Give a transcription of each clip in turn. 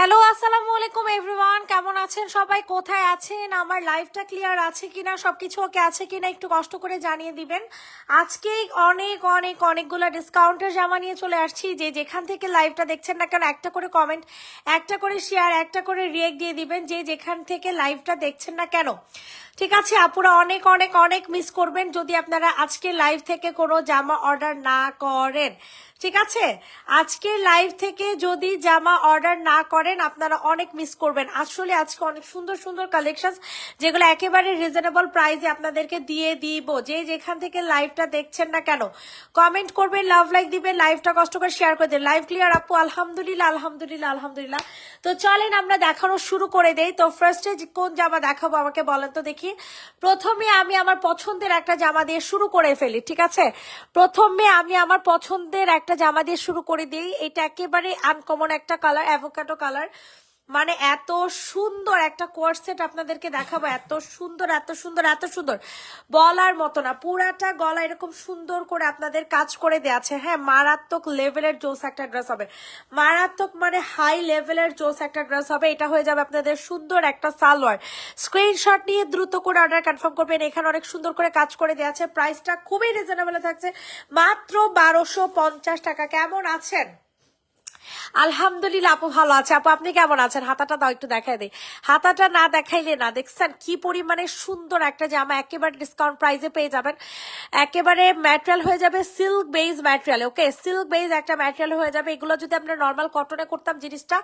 Hello আসসালামু আলাইকুম everyone, কেমন আছেন সবাই? কোথায় আছেন? আমার লাইভটা ক্লিয়ার আছে কিনা, সবকিছু ওকে আছে কিনা একটু কষ্ট করে জানিয়ে দিবেন। আজকে অনেকগুলো ডিসকাউন্টের জামা নিয়ে চলে আসছি। যে যেখান থেকে লাইভটা দেখছেন না কেন একটা করে কমেন্ট, একটা করে শেয়ার, একটা করে রিয়েক্ট দিয়ে দিবেন যে যেখান থেকে লাইভটা দেখছেন না কেন। ঠিক আছে আপুরা, অনেক মিস করবেন যদি আপনারা আজকে লাইভ থেকে কোনো জামা অর্ডার না করেন। ঠিক আছে, আজকের লাইভ থেকে যদি জামা অর্ডার না করেন আপনারা অনেক মিস করবেন। আসলে আজকে অনেক সুন্দর সুন্দর কালেকশন যেগুলো একেবারে রিজনেবল প্রাইসে আপনাদেরকে দিয়ে দিব। যে যেখান থেকে লাইভটা দেখছেন না কেন কমেন্ট করবেন, লাভ লাইক দিবেন, লাইভটা কষ্ট করে শেয়ার করে দেন। লাইভ ক্লিয়ার আপু? আলহামদুলিল্লাহ। তো চলেন আমরা দেখানো শুরু করে দেই। তো ফার্স্টে কোন জামা দেখাবো আমাকে বলেন তো দেখি। প্রথমে আমি আমার পছন্দের একটা জামা দিয়ে শুরু করে ফেলি। ঠিক আছে, প্রথমে আমি আমার পছন্দের একটা জামা দিয়ে শুরু করে দিই। এটা একেবারে আনকমন একটা কালার, অ্যাভোকাডো কালার। মানে এত সুন্দর একটা কোয়ার্সেট আপনাদেরকে দেখাবো, এত সুন্দর বলার মতো না। পুরাটা গলা এরকম সুন্দর করে আপনাদের কাজ করে দেওয়া আছে। হ্যাঁ, মারাত্মক লেভেলের জোস একটা ড্রেস হবে, মারাত্মক মানে হাই লেভেলের জোস একটা ড্রেস হবে। এটা হয়ে যাবে আপনাদের সুন্দর একটা সালোয়ার। স্ক্রিনশট নিয়ে দ্রুত করে অর্ডার কনফার্ম করবেন। এখানে অনেক সুন্দর করে কাজ করে দেওয়া আছে। প্রাইসটা খুবই রিজনেবল থাকছে, মাত্র 1250 টাকা। কেমন আছেন? আলহামদুলিল্লাহ আপু, ভালো আছে। আপু আপনি কেমন আছেন? হাতাটা দাও একটু দেখাই দিই। হাতাটা না দেখাইলে না। দেখছেন কি পরিমাণে সুন্দর একটা জামা, একেবারে ডিসকাউন্ট প্রাইসে পেয়ে যাবেন। একেবারে ম্যাটেরিয়াল হয়ে যাবে সিল্ক বেজ ম্যাটেরিয়াল। ওকে, সিল্ক বেজ একটা ম্যাটেরিয়াল হয়ে যাবে। এগুলো যদি আমরা নর্মাল কটনে করতাম জিনিসটা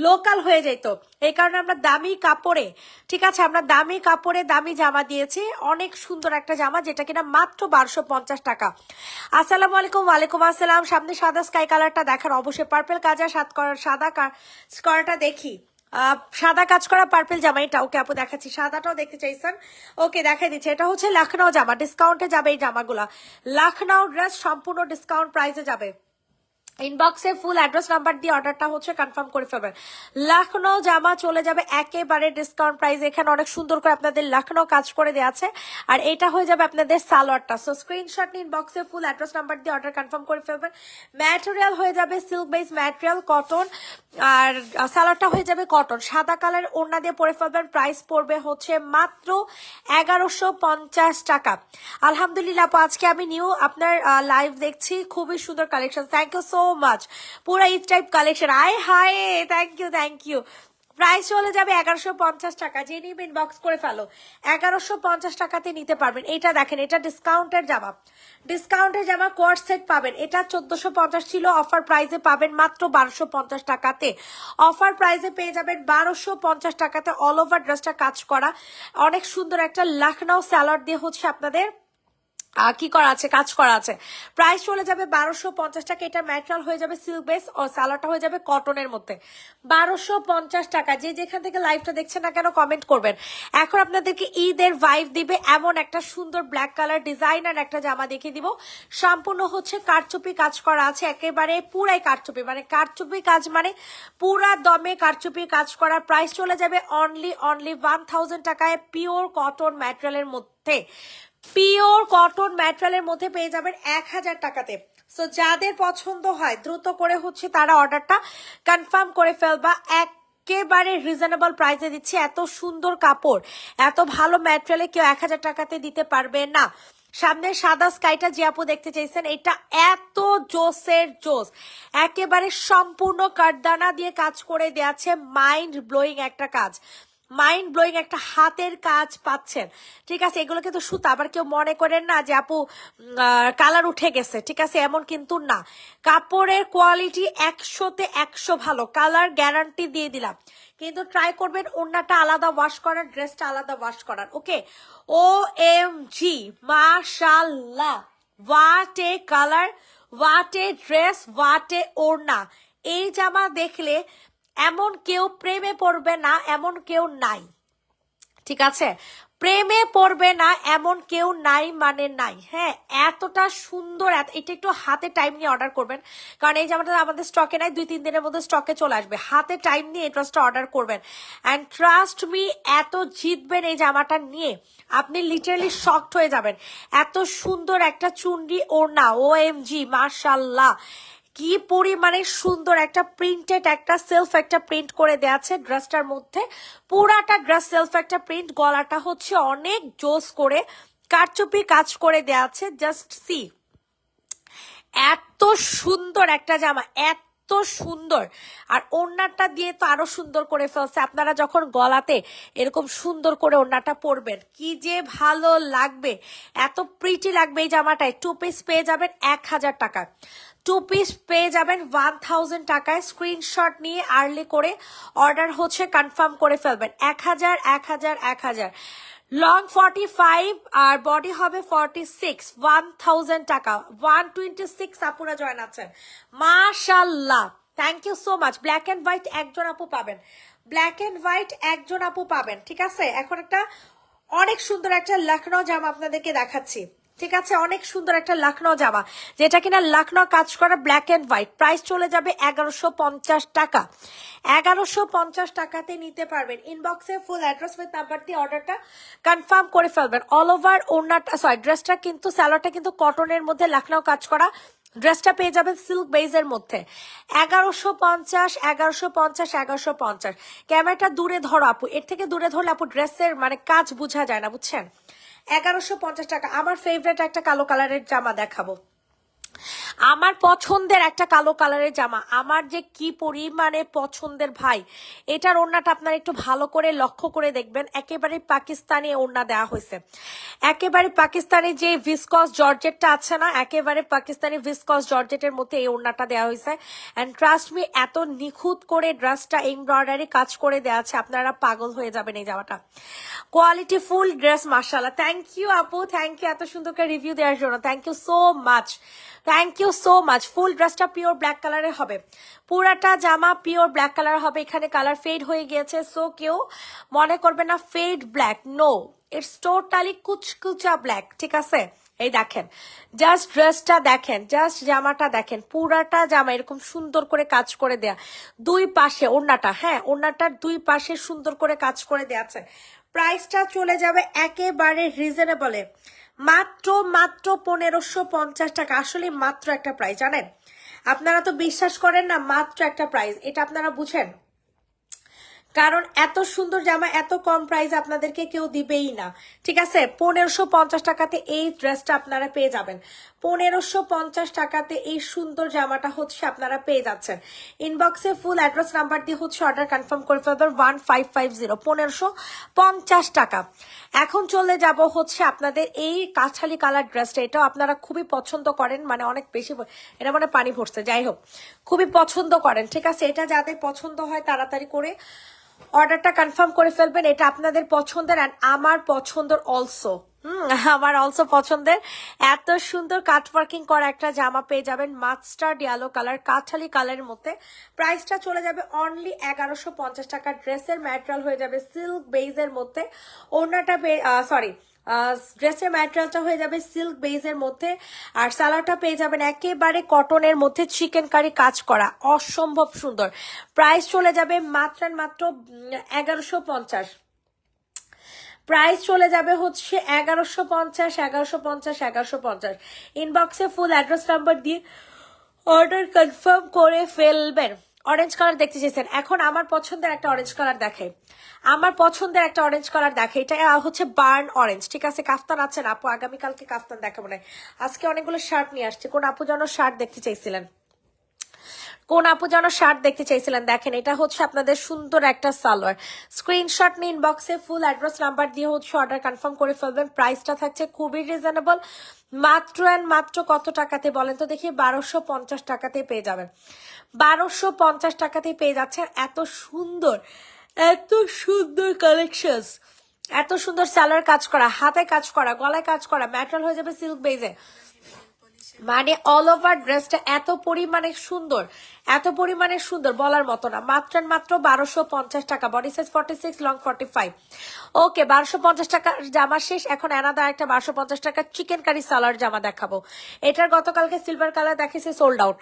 লোকাল হয়ে যেত। এই কারণে আমরা দামি কাপড়ে, ঠিক আছে, আমরা দামি কাপড়ে দামি জামা দিয়েছি। অনেক সুন্দর একটা জামা যেটা কিনা মাত্র 1250 টাকা। আসসালামু আলাইকুম। ওয়ালাইকুম আসসালাম। সামনে সাদা স্কাই কালারটা দেখার, অবশ্যই পার্পেল কাজা সাদা স্কয়ারটা দেখি। সাদা কাজ করা পার্পেল জামা এটা। ওকে আপু দেখাচ্ছি, সাদাটাও দেখতে চাইছেন। ওকে দেখাই দিচ্ছি। এটা হচ্ছে লখনৌ জামা, ডিসকাউন্টে যাবে এই জামাগুলা। লখনৌ ড্রেস সম্পূর্ণ ডিসকাউন্ট প্রাইসে যাবে। ইনবক্সে ফুল অ্যাড্রেস নাম্বার দিয়ে অর্ডারটা হচ্ছে কনফার্ম করে ফেলবেন। লখনৌ জামা চলে যাবে একেবারে ডিসকাউন্ট প্রাইস। এখানে অনেক সুন্দর করে আপনাদের লখনৌ কাজ করে দেওয়া আছে। আর এটা হয়ে যাবে আপনাদের সালোয়ারটা। সো স্ক্রিনশট নিয়ে ইনবক্সে ফুল অ্যাড্রেস নাম্বার দিয়ে অর্ডার কনফার্ম করে ফেলবেন। ম্যাটেরিয়াল হয়ে যাবে সিল্ক বেস ম্যাটেরিয়াল, কটন। আর সালোয়ারটা হয়ে যাবে কটন। সাদা কালার ওড়না দিয়ে পরে ফেলবেন। প্রাইস পড়বে হচ্ছে মাত্র 1150 টাকা। আলহামদুলিল্লাহ আপু, আজকে আমি নিউ আপনার লাইভ দেখছি, খুবই সুন্দর collection. Thank you so much. পুরা ঈদ টাইপ কালেকশন। আয় হায়, থ্যাংক ইউ। প্রাইস চলে যাবে 1150 টাকা। যে নিবেন বক্স করে ফেলো, 1150 টাকাতে নিতে পারবেন। এটা দেখেন, এটা ডিসকাউন্টের জামা কোয়ার্ট সেট পাবেন। এটা 1450 ছিল, অফার প্রাইসে পাবেন মাত্র 1250 টাকাতে। অফার প্রাইসে পেয়ে যাবেন 1250 টাকাতে। অল ওভার ড্রেসটা কাজ করা, অনেক সুন্দর একটা লখনৌ সালোয়ার দিয়ে হচ্ছে আপনাদের কি করা আছে, কাজ করা আছে। প্রাইস চলে যাবে 1250 টাকা। এটা ম্যাটেরিয়াল হয়ে যাবে সিল্ক বেস, ও সালোয়ারটা হয়ে যাবে কটনের মধ্যে। 1250 টাকা। যে যেখান থেকে লাইভটা দেখছেন না কেন কমেন্ট করবেন। এখন আপনাদেরকে ঈদের ভাইব দিবে এমন একটা সুন্দর ব্ল্যাক কালার ডিজাইনার একটা জামা দেখিয়ে দিব। সম্পূর্ণ হচ্ছে কারচুপি কাজ করা আছে, একেবারে পুরাই কারচুপি, মানে কারচুপি কাজ মানে পুরা দমে কারচুপি কাজ করা। প্রাইস চলে যাবে অনলি 1000 টাকায়, পিওর কটন ম্যাটেরিয়ালের মধ্যে। পিওর কটন ম্যাটেরিয়ালের মধ্যে পেয়ে যাবেন 1000 টাকাতে। সো যাদের পছন্দ হয় দ্রুত করে হচ্ছে তারা অর্ডারটা কনফার্ম করে ফেলবা। একেবারে রিজনেবল প্রাইসে দিচ্ছি। এত সুন্দর কাপড়, এত ভালো ম্যাটেরিয়ালে কেউ 1000 টাকাতে দিতে পারবে না। সামনে সাদা স্কাইটা যে আপু দেখতে চাইছেন, এটা এত জোসের জোস, একেবারে সম্পূর্ণ কাঠদানা দিয়ে কাজ করে দেওয়াছে। মাইন্ড ব্লোয়িং একটা কাজ, মাইন্ড ব্লোয়িং একটা হাতের কাজ পাচ্ছেন। ঠিক আছে, এগুলো কিন্তু সুতা। আবার কেউ মনে করেন না যে আপু কালার উঠে গেছে, ঠিক আছে, এমন কিন্তু না। কাপড়ের কোয়ালিটি 100তে 100 ভালো, কালার গ্যারান্টি দিয়ে দিলাম। কিন্তু ট্রাই করবেন ওড়নাটা আলাদা ওয়াশ করার, ড্রেসটা আলাদা ওয়াশ করার। ওকে, OMG, মাশাআল্লাহ, what a colour, what a dress, what a ওড়না। এই জামা দেখলে এমন কেউ প্রেমে পড়বে না, এমন কেউ নাই। ঠিক আছে, প্রেমে পড়বে না এমন কেউ নাই, মানে নাই। হ্যাঁ, এতটা সুন্দর। এটা একটু হাতে টাইম নিয়ে অর্ডার করবেন, কারণ এই জামাটা আমাদের স্টকে নাই, 2-3 দিনের মধ্যে স্টকে চলে আসবে। হাতে টাইম নিয়ে এই ড্রেসটা অর্ডার করবেন। অ্যান্ড ট্রাস্ট মি, এত জিতবেন এই জামাটা নিয়ে, আপনি লিটারালি শকড হয়ে যাবেন। এত সুন্দর একটা চুনরি ওড়না, OMG, মাশাআল্লাহ। কি পরিমাণে সুন্দর একটা প্রিন্টেড একটা সেলফ একটা প্রিন্ট করে দেয়া আছে ড্রেসটার মধ্যে। পুরাটা ড্রেস সেলফ একটা প্রিন্ট, গলাটা হচ্ছে অনেক জোস করে কারচুপি কাজ করে দেয়া আছে। জাস্ট সি, এত সুন্দর একটা জামা, এত সুন্দর। আর ওড়নাটা দিয়ে তো আরো সুন্দর করে ফেলছে। আপনারা যখন গলাতে এরকম সুন্দর করে ওড়নাটা পরবেন কি যে ভালো লাগবে, এত প্রিটি লাগবে এই জামাটায়। 2 পিস পেয়ে যাবেন 1000 টাকা, 2 পিস পেয়ে যাবেন 1000 টাকায়। স্ক্রিনশট নিয়ে আর্লি করে অর্ডার হচ্ছে কনফার্ম করে ফেলবেন। 1000 1000 1000, লং 45 আর বডি হবে 46, 1000 টাকা। 126 আপুরা জয়েন আছেন, মাশাল্লাহ, thank you so much. Black and white একজন আপু পাবেন, ব্ল্যাক এন্ড হোয়াইট একজন আপু পাবেন, ঠিক আছে। এখন একটা অনেক সুন্দর একটা লখনৌ জামা আপনাদেরকে দেখাচ্ছি, ঠিক আছে। অনেক সুন্দর একটা লখনৌ জামা, যেটা কিনা লখনৌ কাজ করা ব্ল্যাক এন্ড হোয়াইট। প্রাইস চলে যাবে 1150 টাকা, 1150 টাকাতে নিতে পারবেন। ইনবক্সে ফুল অ্যাড্রেস উইথ নাম্বার দিয়ে অর্ডারটা কনফার্ম করে ফেলবেন। অল ওভার ওড়নাটা, সরি ড্রেসটা কিন্তু, স্যালোয়ারটা কিন্তু কটনের মধ্যে লখনৌ কাজ করা। ড্রেসটা পেয়ে যাবেন সিল্ক বেজের মধ্যে। 1150 1150 1150। ক্যামেরাটা দূরে ধরো আপু, এর থেকে দূরে ধরলে আপু ড্রেসের মানে কাজ বোঝা যায় না, বুঝছেন। 1150 টাকা। আমার ফেভারিট একটা কালো কালারের জামা দেখাবো, আমার পছন্দের একটা কালো কালারের জামা, আমার যে কি পরিমাণে পছন্দের ভাই। এটার ওড়নাটা আপনারা একটু ভালো করে লক্ষ্য করে দেখবেন, একেবারে পাকিস্তানি ওড়না দেওয়া হয়েছে। একেবারে পাকিস্তানি যে ভিসকস জর্জেটটা আছে না, একেবারে পাকিস্তানি ভিসকস জর্জেটের মধ্যে এই ওড়নাটা দেওয়া হয়েছে। অ্যান্ড ট্রাস্ট মি, এত নিখুঁত করে ড্রেসটা এমব্রয়ডারি কাজ করে দেওয়া আছে, আপনারা পাগল হয়ে যাবেন এই জামাটা। কোয়ালিটি ফুল ড্রেস, মাশাআল্লাহ। থ্যাংক ইউ আপু, থ্যাংক ইউ এত সুন্দর করে রিভিউ দেওয়ার জন্য, thank you so much, thank you so much. Full ড্রেসটা পিওর ব্ল্যাক কালারের হবে, পুরাটা জামা পিওর ব্ল্যাক কালার হবে। এখানে কালার ফেড হয়ে গিয়েছে, সো কেউ মনে করবে না fade black, no, it's totally কুচকুচা ব্ল্যাক, ঠিক আছে। এই দেখেন, জাস্ট ড্রেসটা দেখেন, জাস্ট জামাটা দেখেন, পুরাটা জামা এরকম সুন্দর করে কাজ করে দেয়া। দুই পাশে ওড়নাটা, হ্যাঁ ওড়নাটার দুই পাশে সুন্দর করে কাজ করে দেয়া আছে। প্রাইসটা চলে যাবে একেবারে রিজনেবলে, মাত্র মাত্র 1550 টাকা। আসলে মাত্র একটা প্রাইস, জানেন আপনারা তো বিশ্বাস করেন না, মাত্র একটা প্রাইস, এটা আপনারা বুঝেন। কারণ এত সুন্দর জামা এত কম প্রাইস আপনাদেরকে কেউ দিবেই না, ঠিক আছে। 1550 টাকাতে এই ড্রেসটা আপনারা পেয়ে যাবেন, 1550 টাকাতে এই সুন্দর জামাটা হচ্ছে আপনারা পেয়ে যাচ্ছেন। ইনবক্সে ফুল অ্যাড্রেস নাম্বার দিয়ে হচ্ছে অর্ডার কনফার্ম করে ফেলবেন। 1550, 1550 টাকা। এখন চলে যাব হচ্ছে আপনাদের এই কাঁঠালি কালার ড্রেসটা, এটাও আপনারা খুবই পছন্দ করেন, মানে অনেক বেশি, এটা মানে পানি ভরছে, যাই হোক খুবই পছন্দ করেন, ঠিক আছে। এটা যাদের পছন্দ হয় তাড়াতাড়ি করে অর্ডারটা কনফার্ম করে ফেলবেন। এটা আপনাদের পছন্দের অ্যান্ড আমার পছন্দের অলসো, আমার অলসো পছন্দের। এত সুন্দর কাট ওয়ার্কিং করা একটা জামা পেয়ে যাবেন মাস্টার্ড ইয়েলো কালার, কাঠালি কালারের মধ্যে। প্রাইসটা চলে যাবে অনলি 1150 টাকা। ড্রেসের ম্যাটেরিয়াল হয়ে যাবে সিল্ক বেজের মধ্যে, ওড়নাটা সরি ড্রেসের ম্যাটেরিয়ালটা হয়ে যাবে সিল্ক বেজের মধ্যে, আর সালোয়ারটা পেয়ে যাবেন একেবারে কটনের মধ্যে চিকেন কারি কাজ করা, অসম্ভব সুন্দর। প্রাইস চলে যাবে মাত্র 1150, প্রাইস চলে যাবে হচ্ছে 1150 1150 1150। ইনবক্সে ফুল অ্যাড্রেস নাম্বার দিয়ে অর্ডার কনফার্ম করে ফেলবেন। অরেঞ্জ কালার দেখতে চেয়েছেন, এখন আমার পছন্দের একটা অরেঞ্জ কালার দেখাই, আমার পছন্দের একটা অরেঞ্জ কালার দেখে, এটা হচ্ছে বার্ন অরেঞ্জ, ঠিক আছে। কাফতান আছেন আপু, আগামীকালকে কাফতান দেখাবো না, আজকে অনেকগুলো শার্ট নিয়ে আসছে। কোন আপু যেন শার্ট দেখতে চাইছিলেন, কোন আপু যেন শার্ট দেখতে চাইছিলেন, দেখেন এটা হচ্ছে আপনাদের সুন্দর একটা সালোয়ার। স্ক্রিনশট নিয়ে ইনবক্সে ফুল অ্যাড্রেস নাম্বার দিয়ে হচ্ছে অর্ডার কনফার্ম করে ফেলবেন। প্রাইসটা থাকছে খুবই রিজনেবল, মাত্র অ্যান্ড মাত্র কত টাকাতে বলেন তো দেখি, 1250 টাকাতে পেয়ে যাবেন, 1250 টাকাতে পেয়ে যাচ্ছেন। এত সুন্দর, এত সুন্দর কালেকশন, এত সুন্দর সালোয়ার কাজ করা, হাতে কাজ করা, গলায় কাজ করা, ম্যাটেরিয়াল হয়ে যাবে সিল্ক বেজে, মানে অল ওভার ড্রেসটা এত পরিমাণে সুন্দর, এত পরিমাণে সুন্দর বলার মতো না। মাত্র মাত্র 1250 টাকা, বডি সাইজ 46, লং 45। ওকে, 1250 টাকার জামা শেষ। এখন এনাদার একটা 1250 টাকার চিকেন কারি সালোয়ার জামা দেখাবো। এটার গতকালকে সিলভার কালার দেখেছে, সোল্ড আউট।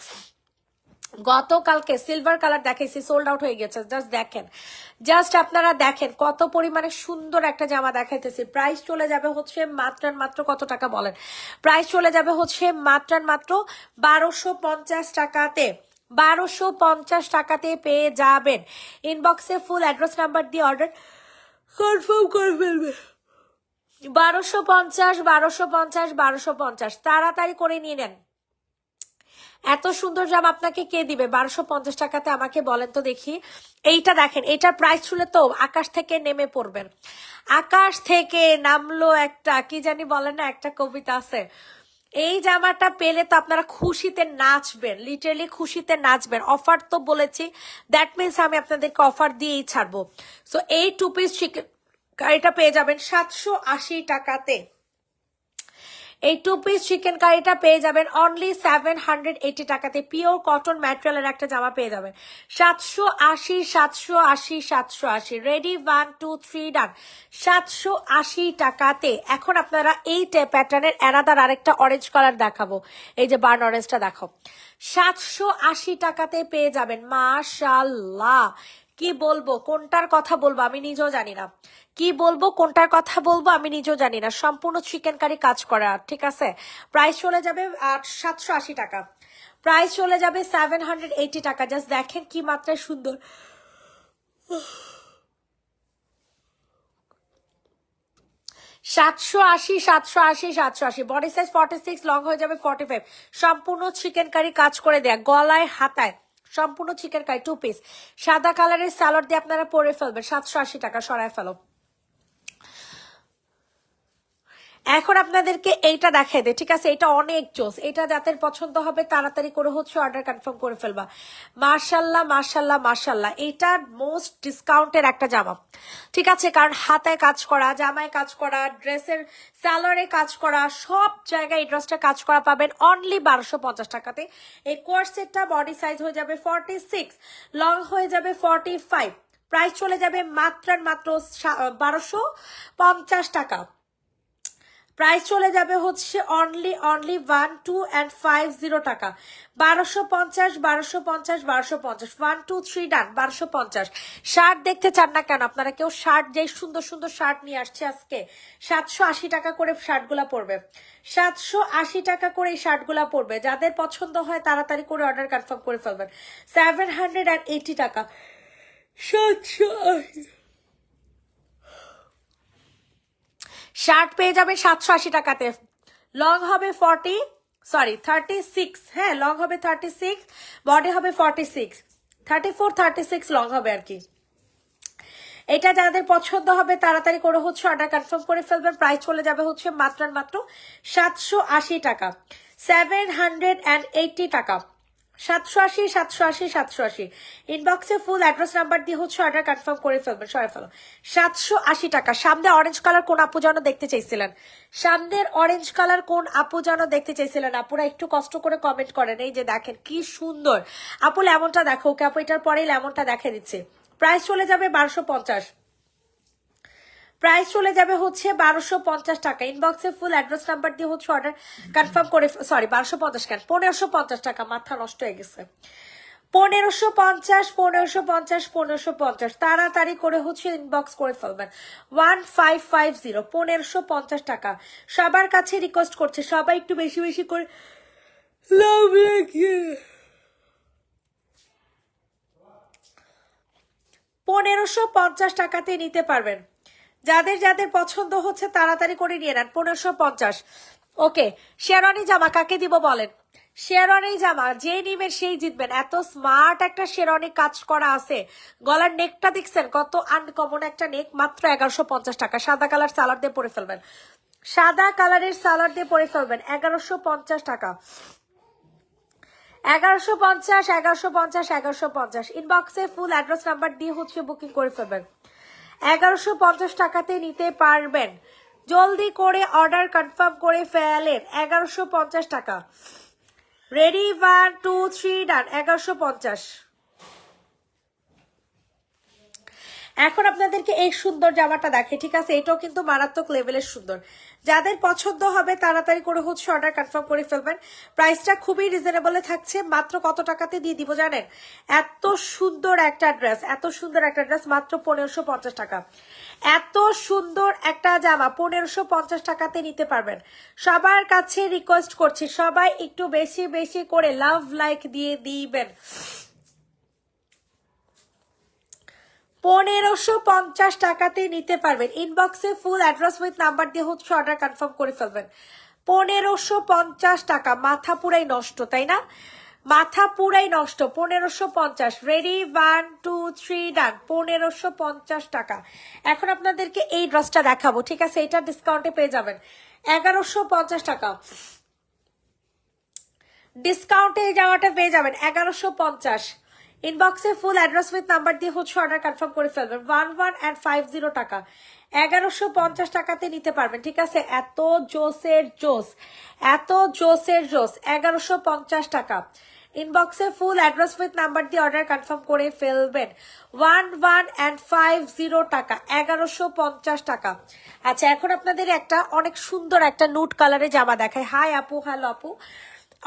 গতকালকে সিলভার কালার দেখাইছি, সোল্ড আউট হয়ে গেছে। জাস্ট দেখেন, জাস্ট আপনারা দেখেন কত পরিমাণে সুন্দর একটা জামা দেখাইতেছি। প্রাইস চলে যাবে হচ্ছে মাত্র মাত্র কত টাকা বলেন? প্রাইস চলে যাবে হচ্ছে মাত্র মাত্র 1250 টাকাতে। 1250 টাকাতে পেয়ে যাবেন। ইনবক্সে ফুল অ্যাড্রেস নাম্বার দিয়ে অর্ডার কনফার্ম করে ফেলবে। 1250, 1250, 1250 তাড়াতাড়ি করে নিয়ে নেন। এত সুন্দর জামা আপনাকে কে দিবে 1250 টাকাতে? আমাকে বলেন তো দেখি। এইটা দেখেন, এটার প্রাইস শুনলে তো আকাশ থেকে নেমে পড়বেন। আকাশ থেকে নামলো একটা, কি জানি বলেন না, একটা কবিতা আছে। এই জামাটা পেলে তো আপনারা খুশিতে নাচবেন, লিটারালি খুশিতে নাচবেন। অফার তো বলেছি, দ্যাট মিনস আমি আপনাদেরকে অফার দিয়েই ছাড়বো। সো এই 2 পিস চিকেন কারিটা পেয়ে যাবেন 780 টাকাতে। এই 2 পিস চিকেন কারিটা পেয়ে যাবেন অনলি 780 টাকাতে। পিওর কটন ম্যাটেরিয়ালের একটা জামা পেয়ে যাবেন 780, 780, 780। রেডি, 1 2 3 ডান। 780 টাকাতে। এখন আপনারা এই প্যাটার্নের অ্যানাদার আরেকটা অরেঞ্জ কালার দেখাবো। এই যে বার্ন অরেঞ্জটা দেখো, 780 টাকাতে পেয়ে যাবেন। মাশাআল্লাহ, কি বলবো, কোনটার কথা বলবো আমি নিজেও জানি না। কি বলবো, কোনটার কথা বলবো আমি নিজেও জানি না। সম্পূর্ণ চিকেন কারি কাজ করা, ঠিক আছে। প্রাইস চলে যাবে 780 টাকা। প্রাইস চলে যাবে 780 টাকা। জাস্ট দেখেন কি মাত্রায় সুন্দর। 780, 780, 780। বডি সাইজ 46, লং হয়ে যাবে 45। সম্পূর্ণ চিকেন কারি কাজ করে দেয়া, গলায় হাতায় সম্পূর্ণ চিকেন কারি 2 পিস। সাদা কালারের স্যালাড দিয়ে আপনারা পরে ফেলবেন। 780 টাকা, সরায় ফেলো। এখন আপনাদেরকে এইটা দেখাই দে, ঠিক আছে। এটা অনেক জোস, এটা যাদের পছন্দ হবে তাড়াতাড়ি করে হচ্ছে অর্ডার কনফার্ম করে ফেলবা। মার্শাল্লাহ, মার্শাল্লাহ, মার্শাল্লাহ। এটা মোস্ট ডিসকাউন্টের একটা জামা, ঠিক আছে। কারণ হাতায় কাজ করা, জামায় কাজ করা, ড্রেসের স্যালোয়ারে কাজ করা, সব জায়গায় এই ড্রেসটা কাজ করা পাবেন অনলি 1250 টাকাতে। এই কোয়ার্সেটটা বডি সাইজ হয়ে যাবে 46, লং হয়ে যাবে 45। প্রাইস চলে যাবে মাত্র 1250 টাকা। প্রাইস চলে যাবে হচ্ছে অনলি 1 2 and 50 টাকা। 1250, 1250, 1250। 1 2 3 ডান। 1250। শার্ট দেখতে চান না কেন আপনারা কেউ? শার্ট, যে সুন্দর সুন্দর শার্ট নিয়ে আসছে আজকে। 780 টাকা করে শার্টগুলা পড়বে। 780 টাকা করে এই শার্টগুলা পড়বে। যাদের পছন্দ হয় তাড়াতাড়ি করে অর্ডার কনফার্ম করে ফেলবেন। 780 টাকা। 780 শার্ট পেয়ে যাবে 780 টাকাতে। লং হবে 36, হ্যাঁ লং হবে 36, বডি হবে 46, 34, 36 লং হবে আর কি। এটা যাদের পছন্দ হবে তাড়াতাড়ি করে হচ্ছে অর্ডার কনফার্ম করে ফেলবেন। প্রাইস চলে যাবে হচ্ছে মাত্র 780 টাকা। 780 টাকা। 780, 780, 780। ইনবক্সে ফুল অ্যাড্রেস নাম্বার দিয়ে হচ্ছে অর্ডার কনফার্ম করে ফেলবেন, সরে ফেলো। 780 টাকা। সামনে অরেঞ্জ কালার কোন আপু যেন দেখতে চাইছিলেন? সামনের অরেঞ্জ কালার কোন আপু যেন দেখতে চাইছিলেন? আপুরা একটু কষ্ট করে কমেন্ট করেন। এই যে দেখেন কি সুন্দর। আপু লেমনটা দেখো, ওকে আপু এটার পরেই লেমনটা দেখে দিচ্ছে। প্রাইস চলে যাবে 1250। প্রাইস চলে যাবে হচ্ছে 1250 টাকা। ইনবক্সে ফুল অ্যাড্রেস নাম্বার দিয়ে হচ্ছে অর্ডার কনফার্ম করে, সরি 1250 কেন, 1550 টাকা, মাথা নষ্ট হয়ে গেছে। 1550, 1550, 1550। তাড়াতাড়ি করে হচ্ছে ইনবক্স করে ফেলবেন। 1550, 1550 টাকা। সবার কাছে রিকোয়েস্ট করছে সবাই একটু বেশি বেশি করে লাভ রেখে 1550 টাকাতে নিতে পারবেন। যাদের যাদের পছন্দ হচ্ছে তাড়াতাড়ি করে নিয়ে নেন। 1550। ওকে, শেরওয়ানি জামা কাকে দিব বলেন? শেরওয়ানি জামা যে নিবেন সেই জিতবেন। এত স্মার্ট একটা শেরওয়ানি কাজ করা আছে। গলার নেকটা দেখছেন কত আনকমন একটা নেক, মাত্র 1150 টাকা। সাদা কালার সালাড দিয়ে পরে ফেলবেন। সাদা কালারের সালাড দিয়ে পরে ফেলবেন। 1150 টাকা। 1150, 1150, 1150। ইনবক্সে ফুল অ্যাড্রেস নাম্বার দিয়ে হচ্ছে বুকিং করে ফেলবেন। 1150 টাকাতে নিতে পারবেন। জলদি করে অর্ডার কনফার্ম করে ফেলেন। 1150 টাকা। রেডি, 1 2 3 ডান। 1150। এখন আপনাদেরকে এই সুন্দর জামাটা দেখে, ঠিক আছে, এটাও কিন্তু মারাত্মক লেভেলের সুন্দর। যাদের পছন্দ হবে তাড়াতাড়ি করে হচ্ছে অর্ডার কনফার্ম করে ফেলবেন। প্রাইসটা খুবই রিজনেবলে থাকছে, মাত্র কত টাকাতে দিয়ে দিব জানেন? এত সুন্দর একটা ড্রেস, এত সুন্দর একটা ড্রেস মাত্র 1550 টাকা। এত সুন্দর একটা জামা 1550 টাকাতে নিতে পারবেন। সবার কাছে রিকোয়েস্ট করছি, সবাই একটু বেশি বেশি করে লাভ লাইক দিয়ে দিবেন। 1550 টাকাতে নিতে পারবেন। ইনবক্সে ফুল অ্যাড্রেস উইথ নাম্বার দিয়ে হচ্ছে অর্ডার কনফার্ম করে ফেলবেন। 1550 টাকা, মাথা পুরাই নষ্ট, তাই না? মাথা পুরাই নষ্ট। 1550, রেডি, 1 2 3 ডান। 1550 টাকা। এখন আপনাদেরকে এই ড্রেসটা দেখাবো, ঠিক আছে, এটা ডিসকাউন্টে পেয়ে যাবেন 1150 টাকা। ডিসকাউন্টে এই জামাটা পেয়ে যাবেন 1150। ইনবক্সে ফুল অ্যাড্রেস উইথ নাম্বার দিয়ে হচ্ছে অর্ডার কনফার্ম করে ফেলবেন। 1150 টাকা, 1150 টাকাতে নিতে পারবেন, ঠিক আছে। এত জোসের জোস, এত জোসের জোস, 1150 টাকা। ইনবক্সে ফুল অ্যাড্রেস উইথ নাম্বার দিয়ে অর্ডার কনফার্ম করে ফেলবেন। 1150 টাকা, 1150 টাকা। আচ্ছা, এখন আপনাদের একটা অনেক সুন্দর একটা নুট কালারে জামা দেখায়। হাই আপু, হ্যালো আপু,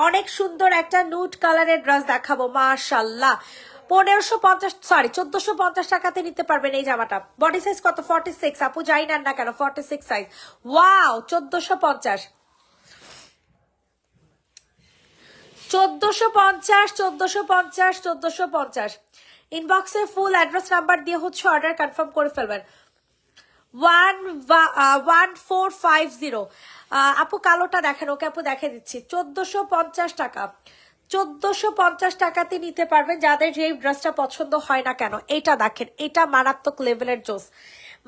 অনেক সুন্দর একটা নুট কালারের ড্রেস দেখাবো, মাশাল্লাহ। 1450 টাকাতে নিতে পারবেন এই জামাটা। বডি সাইজ কত? 46 আপু, যাই নেন না কেন 46 সাইজ। ওয়াও, 1450, 1450, 1450, 1450। ইনবক্সে ফুল অ্যাড্রেস নাম্বার দিয়ে হচ্ছে অর্ডার কনফার্ম করে ফেলবেন। 1450। আপু কালোটা দেখেন, ওকে আপু দেখে দিচ্ছি। 1450 টাকা, 1450 টাকাতে নিতে পারবেন। যাদের যে ড্রেসটা পছন্দ হয় না কেন, এটা দেখেন, এটা মারাত্মক লেভেলের জোস,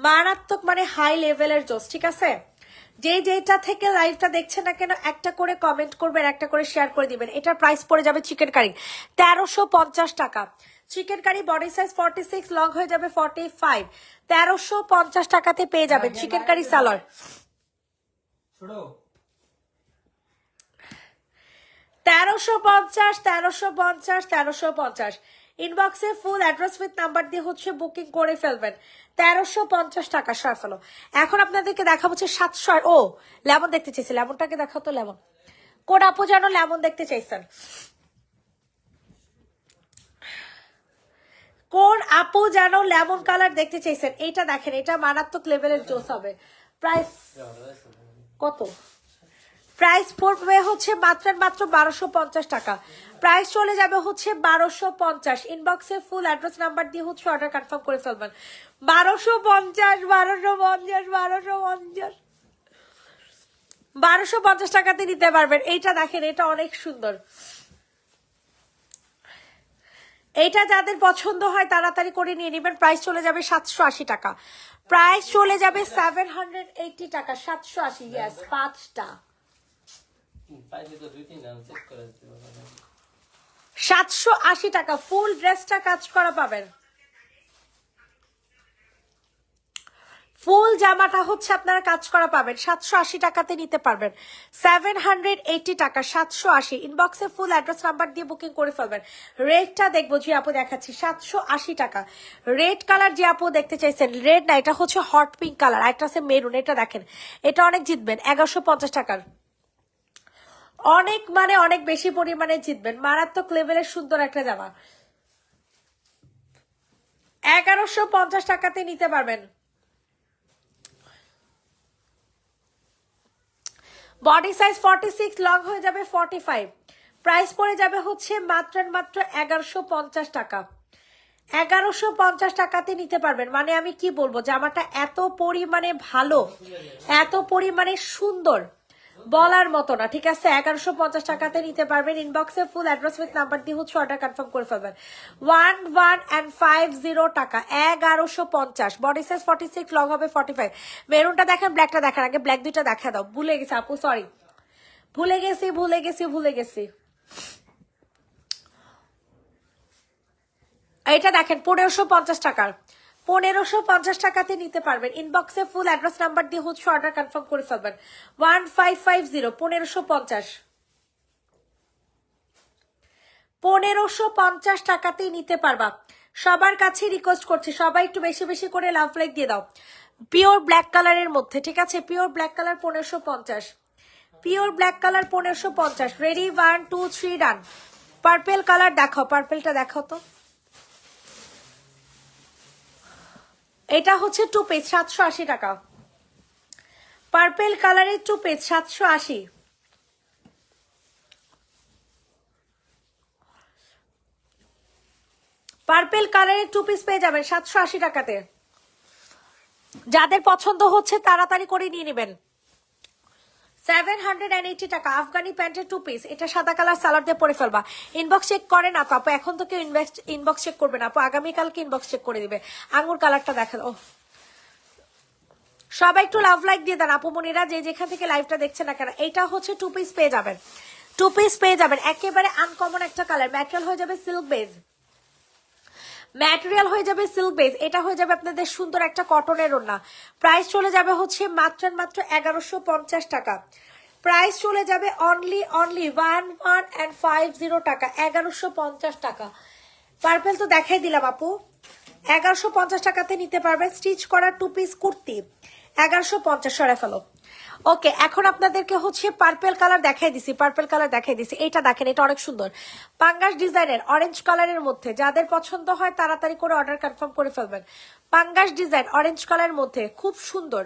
মারাত্মক মানে হাই লেভেলের জোস, ঠিক আছে। যেটা থেকে লাইভটা দেখছেন না কেন, একটা করে কমেন্ট করবেন, একটা করে শেয়ার করে দিবেন। এটার প্রাইস পড়ে যাবে চিকেন কারি 1350 টাকা। Chicken curry body size 46, long হয়ে যাবে 45। 1350 টাকাতে পেয়ে যাবেন চিকেন কারি সালোয়ার। 1350, 1350, 1350। ইনবক্সে ফুল অ্যাড্রেস উইথ নাম্বার দিয়ে হচ্ছে বুকিং করে ফেলবেন। 1350 টাকা সার ফেলো। এখন আপনাদেরকে দেখা হচ্ছে 700। ও লেমন দেখতে চাইছি, লেমনটাকে দেখাও তো। লেমন কোন আপু যেন লেমন দেখতে চাইছেন? কোন আপু যেন লেমন কালার দেখতে চাইছেন? এইটা দেখেন, এটা মারাত্মক লেভেলের জোস হবে। প্রাইস কত? প্রাইস পড়বে হচ্ছে মাত্র 1250 টাকা। প্রাইস চলে যাবে হচ্ছে 1250। ইনবক্সে ফুল অ্যাড্রেস নাম্বার দিয়ে হচ্ছে অর্ডার কনফার্ম করে ফেলবেন। 1250, 1250, 1250, 1250 টাকাতে নিতে পারবেন। এইটা দেখেন, এটা অনেক সুন্দর। এইটা যাদের পছন্দ হয় তাড়াতাড়ি করে নিয়ে নেবেন। প্রাইস চলে যাবে 780 টাকা। প্রাইস চলে যাবে 780 টাকা, 780। ইয়েস, 5টা 780 টাকা। ফুল ড্রেসটা কাজ করা পাবেন। ফুল জামাটা হচ্ছে আপনারা কাজ করা পাবেন 780 টাকাতে নিতে পারবেন। 780 টাকা, 780। ইনবক্সে ফুল অ্যাড্রেস নাম্বার দিয়ে বুকিং করে ফেলবেন। রেডটা দেখবো, যে আপু দেখাচ্ছি 780 টাকা। রেড কালার যে আপু দেখতে চাইছেন, রেড না, এটা হচ্ছে হট পিঙ্ক কালার, একটা আছে মেরুন। এটা দেখেন, এটা অনেক জিতবেন 1150 টাকার। অনেক মানে অনেক বেশি পরিমাণে জিতবেন। মারাত্মক লেভেলের সুন্দর একটা জামা 1150 টাকাতে নিতে পারবেন। বডি সাইজ 46, লং হয়ে যাবে 45। প্রাইস পড়ে যাবে হচ্ছে মাত্র 1150 টাকা। 1150 টাকাতে নিতে পারবেন। মানে আমি কি বলবো, জামাটা এত পরিমাণে ভালো, এত পরিমাণে সুন্দর, বলার মতো না, ঠিক আছে। 1150 টাকাতে নিতে পারবেন। ইনবক্সে ফুল অ্যাড্রেস উইথ নাম্বার দিয়ে হচ্ছে অর্ডার কনফার্ম করে ফেলবেন। 1150 টাকা, 1150। বডি সাইজ 46, লং হবে 45। মেরুনটা দেখেন, ব্ল্যাকটা দেখেন, আগে ব্ল্যাক দুইটা দেখা দাও। ভুলে গেছি আপু, সরি, ভুলে গেছি। এটা দেখেন 1550 টাকার, 1550 টাকাতে নিতে পারবেন। ইনবক্সে ফুল অ্যাড্রেস নাম্বার দিয়ে হচ্ছে অর্ডার কনফার্ম করে ফেলবেন। 1550, 1550, 1550 টাকাতেই নিতে পারবা। সবার কাছে রিকোয়েস্ট করছি, সবাই একটু বেশি বেশি করে লাভ লাইক দিয়ে দাও। পিওর ব্ল্যাক কালারের মধ্যে, ঠিক আছে, pure black colour 1550, pure black colour 1550। Ready, 1 2 3 ডান। পার্পেল কালার দেখাও, পার্পেলটা দেখাও তো। এটা হচ্ছে 2 পিস 780 টাকা। পার্পেল কালারের 2 পিস 780। পার্পেল কালারের 2 পিস পেয়ে যাবেন 780 টাকাতে। যাদের পছন্দ হচ্ছে তাড়াতাড়ি করে নিয়ে নেবেন। 780 টাকা। আফগানি প্যান্টের 2 পিস, এটা সাদা কালার সালোয়ার দিয়ে পরে ফেলবা। ইনবক্স চেক করেন আপু, এখন তো কেউ ইনবক্স চেক করবে না আপু, আগামীকালকে ইনবক্স চেক করে দিবে। আঙ্গুর কালারটা দেখেন। ও সবাই একটু লাভ লাইক দিয়ে দেন আপু মনিরা, যে যেখান থেকে লাইভটা দেখছেন না কেন। এটা হচ্ছে 2 পিস পেয়ে যাবেন, 2 পিস পেয়ে যাবেন। একেবারে আনকমন একটা কালার, ম্যাটেরিয়াল হয়ে যাবে সিল্ক বেজ, ম্যাটেরিয়াল হয়ে যাবে সিল্ক বেজ। এটা হয়ে যাবে আপনাদের সুন্দর একটা কটনের ওড়না। প্রাইস চলে যাবে হচ্ছে মাত্র 1150 টাকা। প্রাইস চলে যাবে অনলি 1150 টাকা, 1150 টাকা। পার্পেল তো দেখাই দিলাম আপু, 1150 টাকাতে নিতে পারবেন। স্টিচ করা 2 পিস কুর্তি 1150, সরে ফেলো। ওকে, এখন আপনাদেরকে হচ্ছে পার্পেল কালার দেখাই দিছি, পার্পেল কালার দেখাই দিছি। এটা দেখেন, এটা অনেক সুন্দর পাঙ্গাস ডিজাইনের অরেঞ্জ কালারের মধ্যে। যাদের পছন্দ হয় তাড়াতাড়ি করে অর্ডার কনফার্ম করে ফেলবেন। পাঙ্গাস ডিজাইন অরেঞ্জ কালারের মধ্যে, খুব সুন্দর,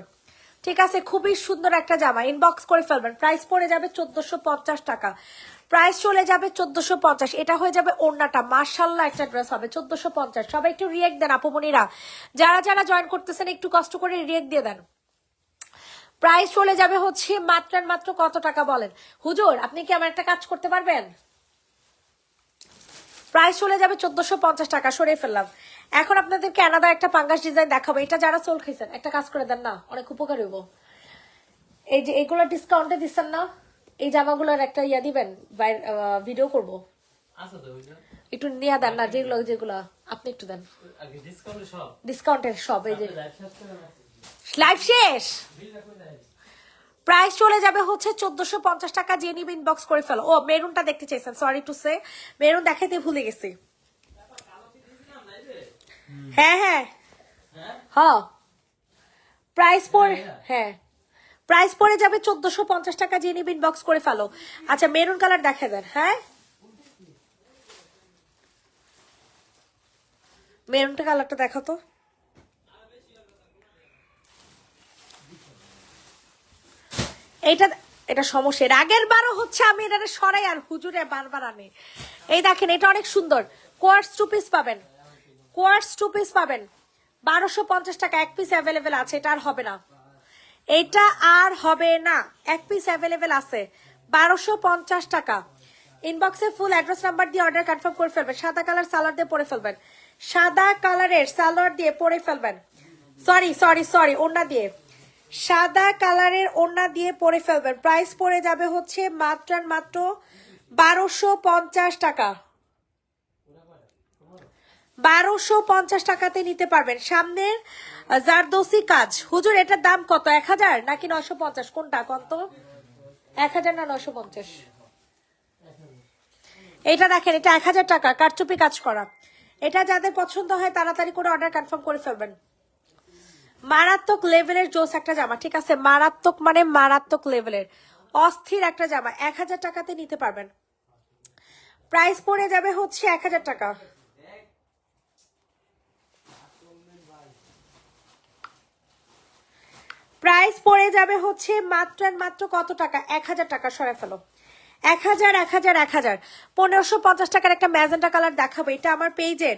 ঠিক আছে, খুবই সুন্দর একটা জামা। ইনবক্স করে ফেলবেন। প্রাইস পড়ে যাবে 1450 টাকা। প্রাইস চলে যাবে 1450। এটা হয়ে যাবে ওড়নাটা, মাশাআল্লাহ একটা ড্রেস হবে 1450। সবাই একটু রিয়েক্ট দেন আপুমনিরা, যারা যারা জয়েন করতেছেন একটু কষ্ট করে রিয়েক্ট দিয়ে দেন। প্রাইস চলে যাবে হচ্ছে মাত্র কত টাকা বলেন হুজুর, আপনি কি আমার একটা কাজ করতে পারবেন? প্রাইস চলে যাবে 1450 টাকা, সরিয়ে ফেললাম। এখন আপনাদেরকে আলাদা একটা পাঙ্গাস ডিজাইন দেখাবো। এটা যারা সোল খাইছেন একটা কাজ করে দেন না, অনেক উপকার হইব। এই যে এগুলো ডিসকাউন্টে দিচ্ছেন না, এই জামাগুলোর একটা ইয়া দিবেন, ভিডিও করবো, একটু নিয়ে দেন না, যেগুলো যেগুলো আপনি একটু দেন ডিসকাউন্টের সব। এই যে লাইভ শেষ, প্রাইস চলে যাবে হচ্ছে 1450 টাকা। যে নিবে ইনবক্স করে ফেলো। ও মেরুনটা দেখতে চাইছেন, সরি টু সে, মেরুন দেখাতে ভুলে গেছি। হ্যাঁ হ্যাঁ হ্যাঁ, প্রাইস পড়ে, হ্যাঁ প্রাইস পড়ে যাবে 1450 টাকা। যে নিবে ইনবক্স করে ফেলো। আচ্ছা মেরুন কালার দেখে দেন। হ্যাঁ মেরুনটা কালারটা দেখো তো। এইটা, এটা সমস্যা, আগের বারও হচ্ছে আমি এটা সরাই আর হুজুরে বারবার আনে। এই দেখেন, এটা অনেক সুন্দর, কোয়ার্টস 2 পিস পাবেন, কোয়ার্টস 2 পিস পাবেন 1250 টাকা। এক পিস অ্যাভেলেবেল আছে, এটা আর হবে না, এটা আর হবে না। এক পিস অ্যাভেলেবেল আছে 1250 টাকা। ইনবক্সে ফুল অ্যাড্রেস নাম্বার দিয়ে অর্ডার কনফার্ম করে ফেলবেন। সাদা কালার সালোয়ার দিয়ে পরে ফেলবেন, সাদা কালারের সালোয়ার দিয়ে পরে ফেলবেন। সরি সরি সরি, ওড়না দিয়ে, সাদা কালারের ওড়না দিয়ে পরে ফেলবেন। প্রাইস পড়ে যাবে হচ্ছে মাত্র 1250 টাকা। 1250 টাকাতে নিতে পারবেন। সামনের জারদোসি কাজ। হুজুর এটার দাম কত, 1000 নাকি 950? কোনটা কত, 1000 না 950? এটা দেখেন, এটা 1000 টাকা, কারচুপি কাজ করা। এটা যাদের পছন্দ হয় তাড়াতাড়ি করে অর্ডার কনফার্ম করে ফেলবেন। মারাত্মক লেভেলের জোস একটা জামা, ঠিক আছে, মারাত্মক মানে মারাত্মক লেভেলের অস্থির একটা জামা। 1000 টাকাতে নিতে পারবেন। প্রাইস পড়ে যাবে হচ্ছে 1000 টাকা। প্রাইস পড়ে যাবে হচ্ছে মাত্র কত টাকা, 1000 টাকা। সরে ফেলো, 1000 1000 1000। 1550 টাকার একটা ম্যাজেন্টা কালার দেখাবো। এটা আমার পেজের,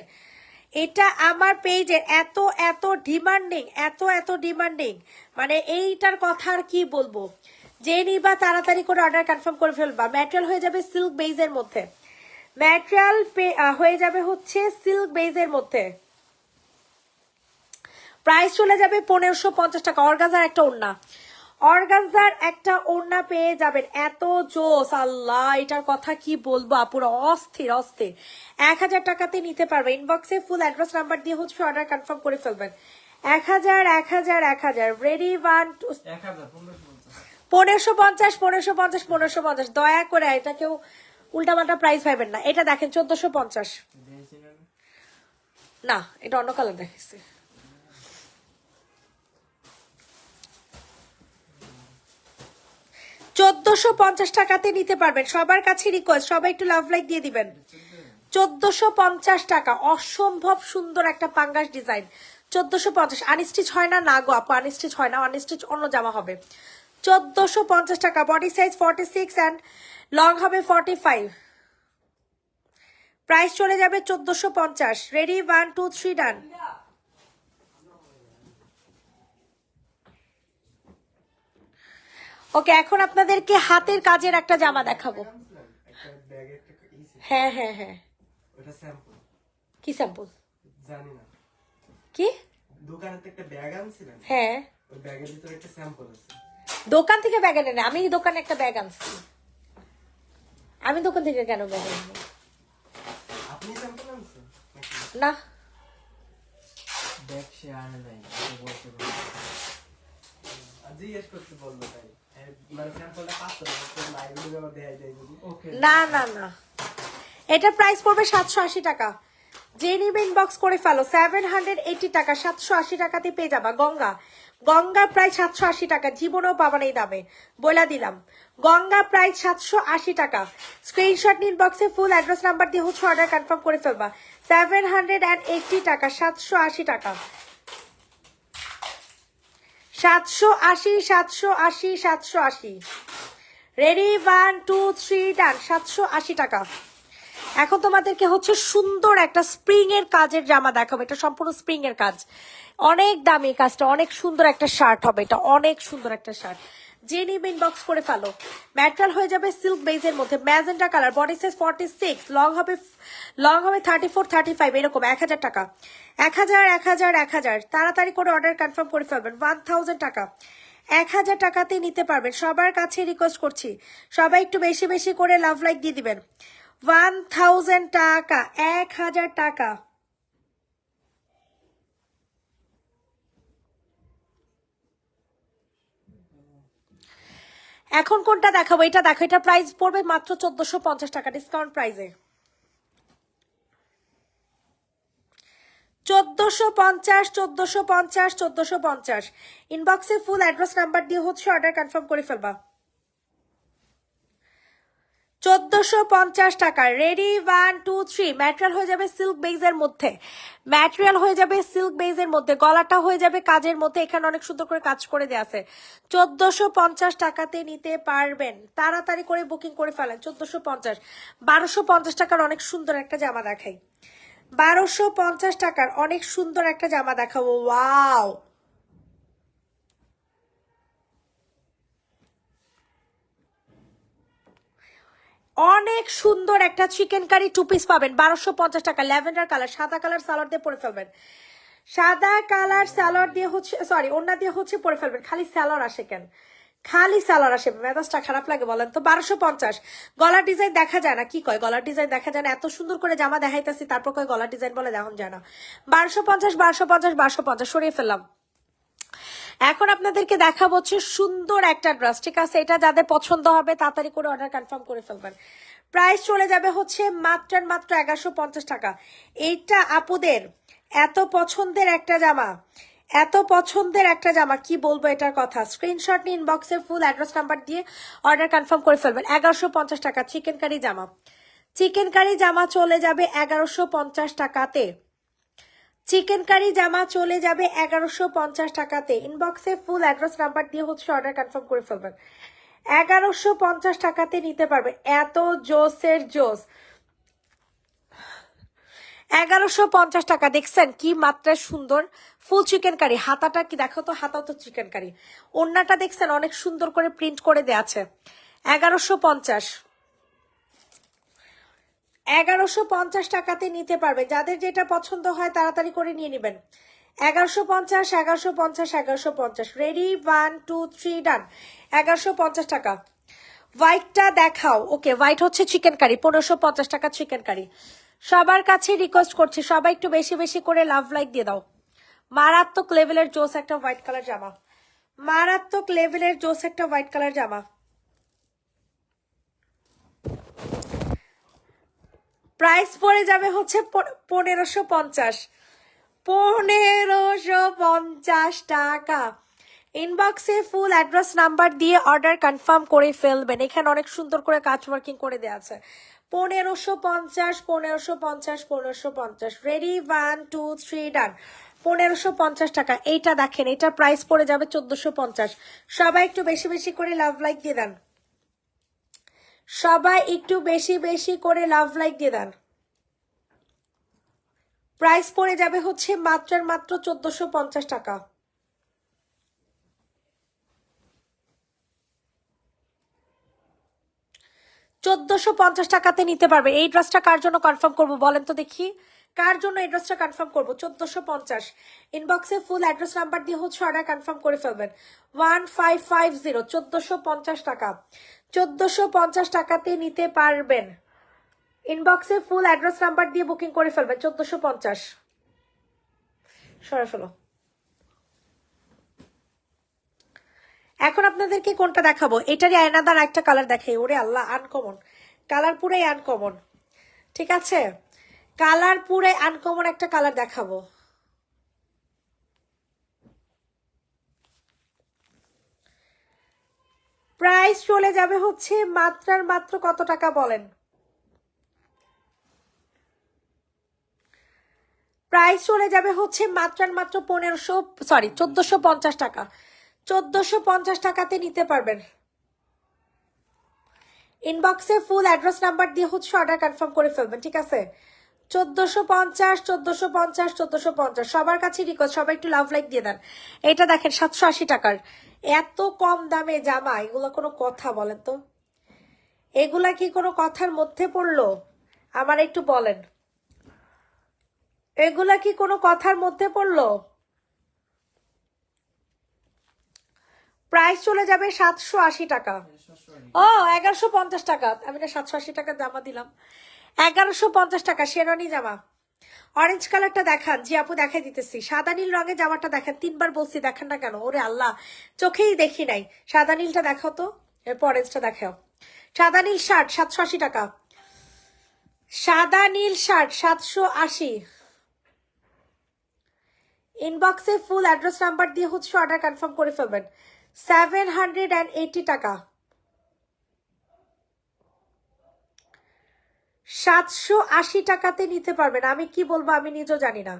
এটা আমার পেজের এত এত ডিমান্ডিং, এত ডিমান্ডিং, মানে এইটার কথা আর কি বলবো। যে নিবা তাড়াতাড়ি করে অর্ডার কনফার্ম করে ফেলবা। ম্যাটেরিয়াল হয়ে যাবে সিল্ক বেজের মধ্যে, ম্যাটেরিয়াল হয়ে যাবে হচ্ছে সিল্ক বেজের মধ্যে। প্রাইস চলে যাবে 1550 টাকা। অর্গানজার একটা ওড়না, অর্গানজার একটা ওড়না পেয়ে যাবেন। এত জোস, আল্লাহ এটার কথা কি বলবো আপুরা, অস্থির অস্থির। 1000 টাকাতে নিতে পারবে। ইনবক্সে ফুল অ্যাড্রেস নাম্বার দিয়ে হচ্ছে অর্ডার কনফার্ম করে ফেলবেন। 1000 1000 1000। রেডি 1 2 1550 1550 1550। দয়া করে এটা কেউ উল্টাপাল্টা প্রাইস পাইবেন না। এটা দেখেন 1450। না, এটা অন্য কালার দেখাইছে। $1450 নিতে পারবেন, সবার কাছে রিকোয়েস্ট, সবাই একটু লাভ লাইক দিয়ে দিবেন। 1450 টাকা, অসম্ভব সুন্দর একটা পাঙ্গাস ডিজাইন। 1450। আনস্টিচ হয় না? না গো আপু, আনস্টিচ হয় না, আনস্টিচ অন্য জামা হবে। 1450 টাকা, বডি সাইজ 46 অ্যান্ড লং হবে 45। প্রাইস চলে যাবে 1450। রেডি, 1 2 3 ডান। ওকে, এখন আপনাদেরকে হাতের কাজের একটা জামা দেখাবো। হ্যাঁ হ্যাঁ হ্যাঁ। কি স্যাম্পল? জানি না, কি দোকানে একটা ব্যাগ আনছিলেন? হ্যাঁ, ওই ব্যাগের ভিতরে একটা স্যাম্পল আছে। দোকান থেকে ব্যাগ এনে না, আমি দোকানে একটা ব্যাগ আনছি। আমি দোকান থেকে কেন ব্যাগ আনবো? আপনি স্যাম্পল আনছেন না, ব্যাগ সে আনে নাই, বলতে জিজ্ঞেস করতে বললো তাই, মানে স্যাম্পলটা 500 টাকা লাইব্রেরি ব্যবহার দেখাই যায় যদি। ওকে, না না না, এটা প্রাইস পড়বে 780 টাকা। যে নিবে ইনবক্স করে ফেলো। 780 টাকা, 780 টাকাতে পেয়ে যাবা। গঙ্গা, গঙ্গা প্রায় 780 টাকা, জীবনেও পাবার এই দামে, বলে দিলাম। গঙ্গা প্রাইস 780 টাকা। স্ক্রিনশট ইনবক্সে ফুল অ্যাড্রেস নাম্বার দিয়ে হচ্ছে অর্ডার কনফার্ম করে ফেলবা। 780 টাকা, 780 টাকা, 780 780 780। রেডি, 1 2 3 ডান। 780 টাকা। এখন তোমাদেরকে হচ্ছে সুন্দর একটা স্প্রিং এর কাজের জামা দেখাবো। এটা সম্পূর্ণ স্প্রিং এর কাজ, অনেক দামি কাজটা, অনেক সুন্দর একটা শার্ট হবে এটা, অনেক সুন্দর একটা শার্ট। যে নিবে ইনবক্স করে ফেলো। ম্যাটেরিয়াল হয়ে যাবে সিল্ক বেজের মধ্যে, magenta colour, body size 46, long হবে 34 35, এরকম। 1000 টাকা, 1000 1000 1000। তাড়াতাড়ি করে অর্ডার কনফার্ম করে ফেলবেন। 1000 টাকা, 1000 টাকাতে নিতে পারবেন। সবার কাছে রিকোয়েস্ট করছি, সবাই একটু বেশি বেশি করে লাভ লাইক দিয়ে দিবেন। 1000 টাকা, 1000 টাকা। এখন কোনটা দেখাবো? এটা দেখো, এটা প্রাইস পড়বে মাত্র 1450 টাকা, ডিসকাউন্ট প্রাইসে। 1450 1450 1450। ইনবক্সে ফুল অ্যাড্রেস নাম্বার দিয়ে হচ্ছে অর্ডার কনফার্ম করে ফেলবা। 1450 টাকা। রেডি, 1 2 3। ম্যাটেরিয়াল হয়ে যাবে সিল্ক বেজের মধ্যে, ম্যাটেরিয়াল হয়ে যাবে সিল্ক বেজের মধ্যে, গলাটা হয়ে যাবে কাজের মধ্যে, এখানে অনেক সুন্দর করে কাজ করে দেওয়া আছে। 1450 টাকাতে নিতে পারবেন, তাড়াতাড়ি করে বুকিং করে ফেলেন। 1450। 1250 টাকার অনেক সুন্দর একটা জামা দেখাই। 1250 টাকার অনেক সুন্দর একটা জামা দেখাবো। ওয়াও, অনেক সুন্দর একটা চিকেন কারি 2 পিস পাবেন 1250 টাকা। ল্যাভেন্ডার কালার, সাদা কালার সালোয়ার দিয়ে পরে ফেলবেন। সাদা কালার সালোয়ার দিয়ে হচ্ছে, সরি ওড়না দিয়ে হচ্ছে পরে ফেলবেন। খালি সালোয়ার আসে কেন? খালি সালোয়ার আসে, মেজাজটা খারাপ লাগে বলেন তো। 1250। গলার ডিজাইন দেখা যায় না, কি কয় গলার ডিজাইন দেখা যায় না? এত সুন্দর করে জামা দেখাইতেছি তারপর কয় গলার ডিজাইন বলে, দেখান যায় না। 1250 1250 1250 সরিয়ে ফেললাম। এখন আপনাদেরকে দেখাবো হচ্ছে সুন্দর একটা ড্রেস, ঠিক আছে? এটা যাদের পছন্দ হবে তাড়াতাড়ি করে অর্ডার কনফার্ম করে ফেলবেন। প্রাইস চলে যাবে হচ্ছে মাত্র 1150 টাকা। এইটা আপুদের এত পছন্দের একটা জামা, এত পছন্দের একটা জামা, কি বলবো এটার কথা। স্ক্রিনশট নিয়ে ইনবক্সে ফুল অ্যাড্রেস নাম্বার দিয়ে অর্ডার কনফার্ম করে ফেলবেন। 1150 টাকা চিকেন কারি জামা, চিকেন কারি জামা চলে যাবে 1150 টাকাতে। চিকেন কারি জামা চলে যাবে 1150 টাকাতে। ইনবক্সে ফুল অ্যাড্রেস নাম্বার দিয়ে হচ্ছে অর্ডার কনফার্ম করে ফেলবেন। 1150 টাকাতে নিতে পারবে। এত জোসের জোস। 1150 টাকা, দেখছেন কি মাত্রা সুন্দর। ফুল চিকেন কারি, হাতাটা কি দেখো তো, হাতাও তো চিকেন কারি। ওড়নাটা দেখছেন অনেক সুন্দর করে প্রিন্ট করে দেওয়া আছে। 1150, 1150 টাকাতে নিতে পারবে। যাদের যেটা পছন্দ হয় তাড়াতাড়ি করে নিয়ে নেবেন। 1150 1150 1150। রেডি, 1 2 3 ডান। 1150 টাকা। হোয়াইটটা দেখাও। ওকে, হোয়াইট হচ্ছে চিকেন কারি, 1550 টাকা চিকেন কারি। সবার কাছে রিকোয়েস্ট করছি, সবাই একটু বেশি বেশি করে লাভ লাইক দিয়ে দাও। মারাত্মক লেভেলের জোস একটা হোয়াইট কালার জামা, মারাত্মক লেভেলের জোস একটা হোয়াইট কালার জামা। প্রাইস পড়ে যাবে হচ্ছে 1550। 1550 টাকা। ইনবক্সে ফুল অ্যাড্রেস নাম্বার দিয়ে অর্ডার কনফার্ম করে ফেলবেন। এখানে অনেক সুন্দর করে কাজ ওয়ার্কিং করে দেওয়া আছে। 1550, 1550, 1550। রেডি, 1 2 3 ডান। 1550 টাকা। এইটা দেখেন, এটা প্রাইস পড়ে যাবে 1450। সবাই একটু বেশি বেশি করে লাভ লাইক দিয়ে দেন, সবাই একটু বেশি বেশি করে লাভ লাইক দিয়ে দেন। প্রাইস পড়ে যাবে হচ্ছে মাত্র 1450 টাকা। $1450 টাকাতে নিতে পারবে। এই ড্রেসটা কার জন্য কনফার্ম করবো বলেন তো দেখি, কার জন্য এই ড্রেসটা কনফার্ম করবো? 1450। ইনবক্সে ফুল অ্যাড্রেস নাম্বার দিয়ে হচ্ছে অর্ডার কনফার্ম করে ফেলবেন। 1550, 1450 টাকা। 1450 টাকাতে নিতে পারবেন। ইনবক্সে ফুল অ্যাড্রেস নাম্বার দিয়ে বুকিং করে ফেলবেন। 1450। সরে ফেলো। এখন আপনাদেরকে কোনটা দেখাবো? এটারই আয়নাদার একটা কালার দেখাই। ওরে আল্লাহ, আনকমন কালার, পুরাই আনকমন। ঠিক আছে, কালার পুরাই আনকমন একটা কালার দেখাবো। প্রাইস চলে যাবে হচ্ছে মাত্র কত টাকা বলেন? প্রাইস চলে যাবে হচ্ছে মাত্র 1450 টাকা। 1450 টাকাতে নিতে পারবেন। ইনবক্সে ফুল অ্যাড্রেস নাম্বার দিয়ে হচ্ছে অর্ডার কনফার্ম করে ফেলবেন। ঠিক আছে, 1450, 1450, 1450। সবার কাছে রিকোয়েস্ট, সবাই একটু লাভ লাইক দিয়ে দেন। এটা দেখেন 780 টাকার। এত কম দামে জামা, এগুলো কোনো কথা বলেন তো? এগুলা কি কোনো কথার মধ্যে পড়লো? আমার একটু বলেন, এগুলা কি কোনো কথার মধ্যে পড়লো? প্রাইস চলে যাবে 780 টাকা। ও 1150 টাকা। আমি না 780 টাকা জামা দিলাম। 1150 টাকা শেরওয়ানি জামা। অরেঞ্জ কালারটা দেখান। জি আপু দেখাই দিতেছি। সাদা নীল রঙের জামাটা দেখেন, 3বার বলছি দেখেন না কেন? ওরে আল্লাহ, চোখেই দেখি নাই। সাদা নীলটা দেখাও তো, এরপর অরেঞ্জটা দেখাও। সাদা নীল শার্ট 780 টাকা। সাদা নীল শার্ট 780। ইনবক্সে ফুল অ্যাড্রেস নাম্বার দিয়ে হচ্ছে অর্ডার কনফার্ম করে ফেলবেন। 780 টাকা। 780 টাকাতে নিতে পারবেন। আমি কি বলবো আমি নিজেও জানি না।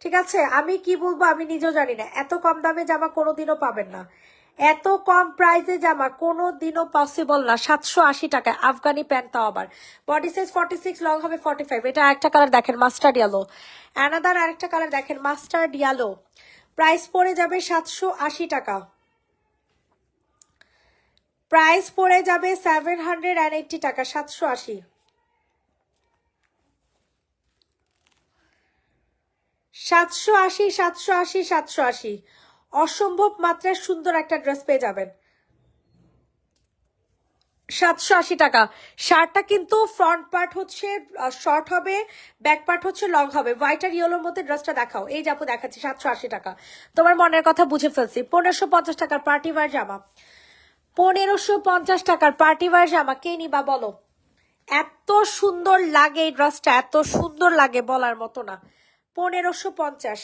ঠিক আছে, আমি কি বলবো আমি নিজেও জানি না। এত কম দামে জামা কোনোদিনও পাবেন না, এত কম প্রাইসে জামা কোনোদিনও পসিবল না। 780 টাকায় আফগানি প্যান্ট, তাও আবার বডি সাইজ 46, লং হবে 45। এটা একটা কালার দেখেন মাস্টার্ড ইয়েলো। অ্যানাদার আরেকটা কালার দেখেন মাস্টার্ড ইয়েলো। প্রাইস পড়ে যাবে 780 টাকা। প্রাইস পড়ে যাবে 780 টাকা। 780। 780, 780, 780। অসম্ভব মাত্রায় সুন্দর একটা ড্রেস পেয়ে যাবেন। 780 টাকা। শার্টটা কিন্তু ফ্রন্ট পার্ট হচ্ছে শর্ট হবে, ব্যাক পার্ট হচ্ছে লং হবে। হোয়াইট আর ইয়েলোর মধ্যে ড্রেসটা দেখাও। এই যাবো দেখাচ্ছি। 780 টাকা। তোমার মনের কথা বুঝে ফেলছি। 1550 টাকার পার্টি ওয়্যার জামা। 1550 টাকার পার্টি ওয়্যার জামা কে নিবা বলো? এত সুন্দর লাগে এই ড্রেসটা, এত সুন্দর লাগে বলার মতো না। 1550।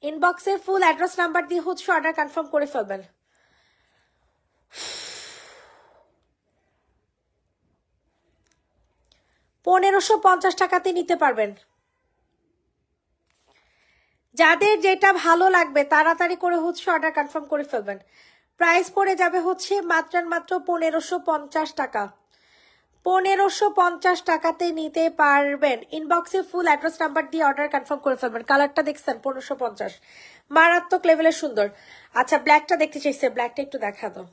ইনবক্সে ফুল অ্যাড্রেস নাম্বার দিয়ে হচ্ছে অর্ডার কনফার্ম করে ফেলবেন। 1550 টাকাতে নিতে পারবেন। যাদের যেটা ভালো লাগবে তাড়াতাড়ি করে হচ্ছে অর্ডার কনফার্ম করে ফেলবেন। প্রাইস পড়ে যাবে হচ্ছে মাত্র 1550 টাকা। 1550 টাকাতে নিতে পারবেন। ইনবক্সে ফুল অ্যাড্রেস নাম্বার দিয়ে অর্ডার কনফার্ম করে ফেলবেন। কালারটা দেখছেন 1550, মারাত্মক লেভেলের সুন্দর। আচ্ছা ব্ল্যাকটা দেখতে চাইছে, ব্ল্যাকটা একটু দেখা দাও।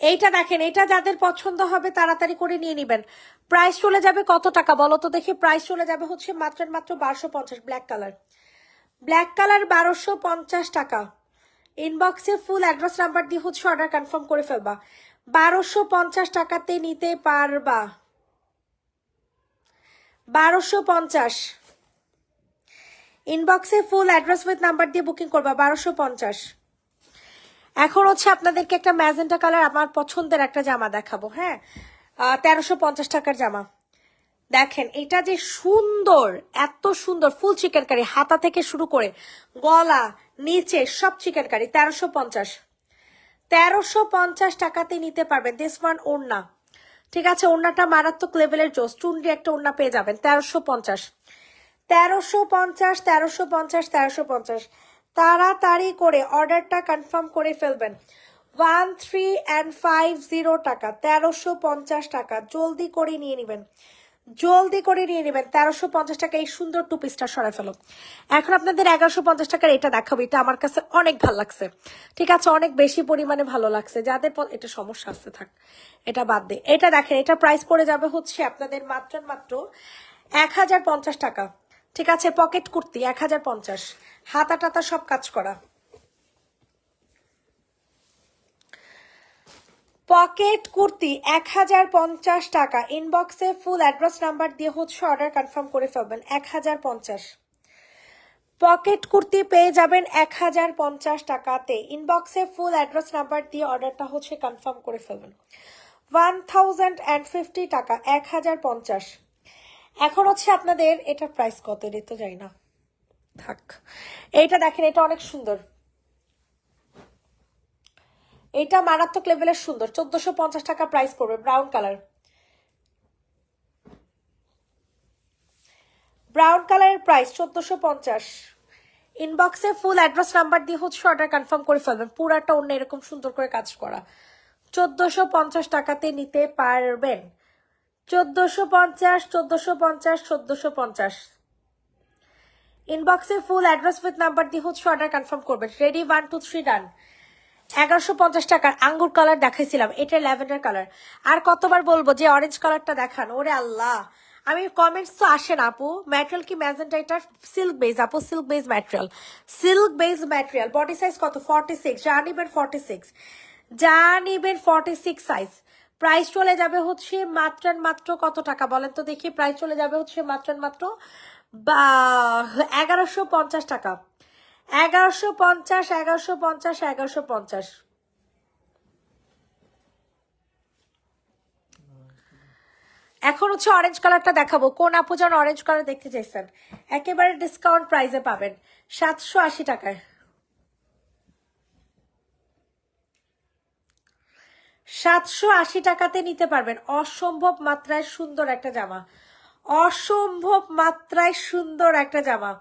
এইটা দেখেন, এটা যাদের পছন্দ হবে তাড়াতাড়ি করে নিয়ে নিবেন। প্রাইস চলে যাবে কত টাকা বলো তো দেখি? প্রাইস চলে যাবে হচ্ছে মাত্র 1250। ব্ল্যাক কালার, ব্ল্যাক কালার 1250 টাকা। ইনবক্সে ফুল অ্যাড্রেস নাম্বার দিয়ে হচ্ছে অর্ডার কনফার্ম করে ফেলবা। 1250 টাকাতে নিতে পারবা। 1250। ইনবক্সে ফুল অ্যাড্রেস উইথ নাম্বার দিয়ে বুকিং করবা। 1250। এখন হচ্ছে আপনাদেরকে একটা ম্যাজেন্টা কালার আমার পছন্দের একটা জামা দেখাবো, হ্যাঁ, 1350 টাকার জামা। দেখেন এটা যে সুন্দর, এত সুন্দর, ফুল চিকেন কারি, হাতা থেকে শুরু করে গলা নিচে সব চিকেন কারি। 1350 টাকাতে নিতে পারবেন। দিস ওয়ান ওড়না, ঠিক আছে, ওড়নাটা মারাত্মক লেভেলের জোস, চুনরি একটা ওড়না পেয়ে যাবেন। 1350, 1350, 1350, 1350। তাড়াতাড়ি করে অর্ডারটা কনফার্ম করে ফেলবেন। 1350 টাকা, 1350 টাকা, জলদি করে নিয়ে নেবেন, জলদি করে নিয়ে নেবেন। 1350 টাকা এই সুন্দর টু পিসটা সরাই ফেলো। এখন আপনাদের 1150 টাকার এটা দেখাবো, এটা আমার কাছে অনেক ভালো লাগছে, ঠিক আছে, অনেক বেশি পরিমাণে ভালো লাগছে। যাদের এটা সমস্যা আসতে থাক, এটা বাদ দে। এটা দেখেন, এটা প্রাইস পড়ে যাবে হচ্ছে আপনাদের মাত্র 1050 টাকা, ঠিক আছে। পকেট কুর্তি 1050, হাতা টাতা সব কাজ করা। পকেট কুর্তি 1050 টাকা, ইনবক্সে ফুল অ্যাড্রেস নাম্বার দিয়ে হচ্ছে অর্ডার কনফার্ম করে ফেলবেন। 1050 পকেট কুর্তি পেয়ে যাবেন 1050 টাকাতে। ইনবক্সে ফুল অ্যাড্রেস নাম্বার দিয়ে অর্ডারটা হচ্ছে কনফার্ম করে ফেলবেন। 1050 টাকা, 1050। এখন হচ্ছে আপনাদের এটা প্রাইস কত এটা তো জানি না, থাক। এইটা দেখেন, এটা অনেক সুন্দর, এটা মারাত্মক লেভেলের সুন্দর। 1450 টাকা প্রাইস পড়বে, ব্রাউন কালার, ব্রাউন কালারের প্রাইস 1450। ইনবক্সে ফুল অ্যাড্রেস নাম্বার দিয়ে হচ্ছে অর্ডার কনফার্ম করে ফেলবেন। পুরাটা অন্য এরকম সুন্দর করে কাজ করা। 1450 টাকাতে নিতে পারবেন। 1450, 1450, 1450। ইনবক্সে ফুল অ্যাড্রেস উইথ নাম্বার দিয়ে হচ্ছে অর্ডার কনফার্ম করবেন। রেডি, 1 2 3 ডান। 1150 টাকার আঙ্গুর কালার দেখাইছিলাম, এটা ল্যাভেন্ডার কালার। আর কতবার বলবো যে অরেঞ্জ কালারটা দেখান, ওরে আল্লাহ, আমি কমেন্টস তো আসে না আপু। ম্যাটেরিয়াল কি ম্যাজেন্টা? এটা সিল্ক বেস আপু, silk base material, silk base material. Body size কত? 46, যা নিবেন 46, যা নিবেন 46 সাইজ। প্রাইস চলে যাবে হচ্ছে মাত্র কত টাকা বলেন তো দেখি? প্রাইস চলে যাবে হচ্ছে মাত্র 1150 টাকা। 1150, 1150, 1150। এখন হচ্ছে অরেঞ্জ কালারটা দেখাবো। কোন আপু যেন অরেঞ্জ কালার দেখতে চাইছেন? একেবারে ডিসকাউন্ট প্রাইসে পাবেন, 780 টাকায়। 780 টাকাতে নিতে পারবেন। অসম্ভব মাত্রায় সুন্দর একটা জামা, অসম্ভব মাত্রায় সুন্দর একটা জামা।